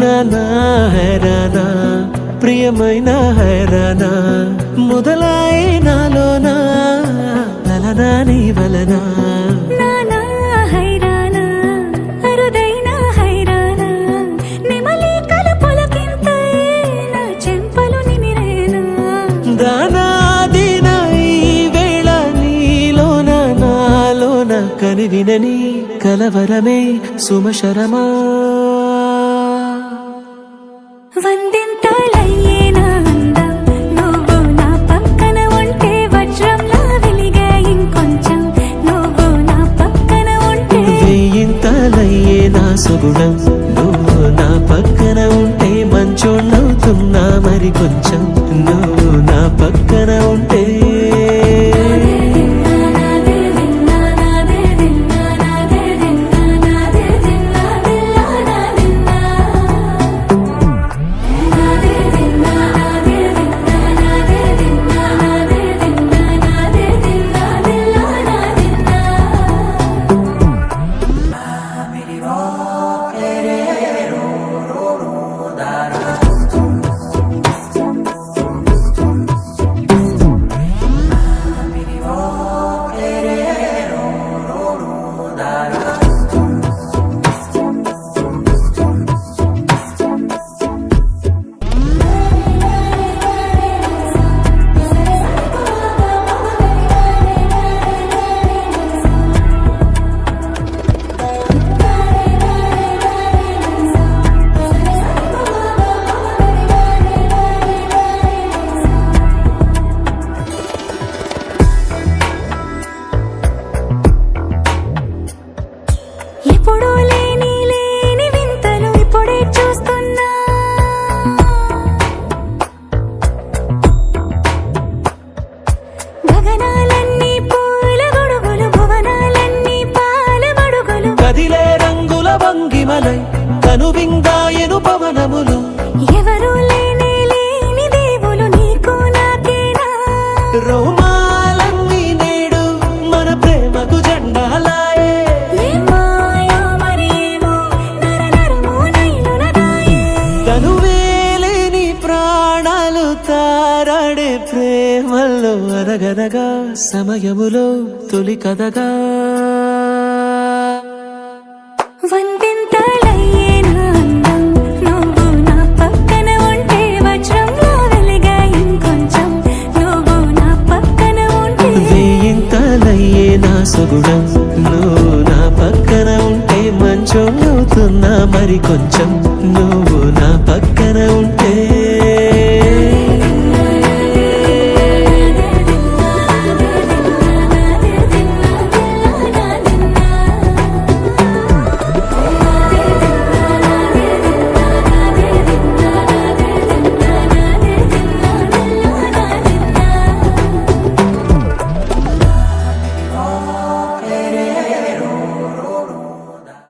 నానా హైరానా ప్రియమైన హైరానా మొదలాయి నాలోనా లలనా నీ వలనా నానా హైరానా అరుదైన హైరానా నెమలి కలుపులకింతై నా చెంపలు నిమిరేనా దానాదిన ఈ వేళ నీలోన నాలోన కనివినని కలవరమే సుమశరమా వందింతలయ్యేనా అందం నువ్వు నా పక్కన ఉంటే వజ్రంలా వెలిగే ఇంకొంచెం నువ్వు నా పక్కన ఉంటే వేయింతలయ్యే నా సుగుణం నువ్వు నా పక్కన ఉంటే మంచోళ్ళవుతున్నా మరి కొంచెం నువ్వు నా పక్కన ఉంటే ఎప్పుడూ లేని వింతలు ఇప్పుడే చూస్తున్నా గగనాలన్నీ పూల గొడుగులు భువనాలన్నీ పాల మడుగులు కదిలే రంగుల వంగిమలై కనువిందాయను పవనములు ఎవరూ లేని దేవులు నీకు నాకేనా రోమాలన్నీ నేడు మన ప్రేమకు జెండాలాయే తనువేలేని ప్రాణాలు తారాడే ప్రేమల్లో అరగరగా సమయములో తొలి కథగా వందింతలయ్యేనా అందం నువ్వు నా పక్కన ఉంటే వజ్రంలా వెలిగే ఇంకొంచెం నువ్వు నా పక్కన ఉంటే వేయింతలయ్యే నా సుగుణం నువ్వు నా పక్కన ఉంటే మంచోళ్ళవుతున్నా మరి కొంచెం నువ్వు నా పక్కన ఉంటే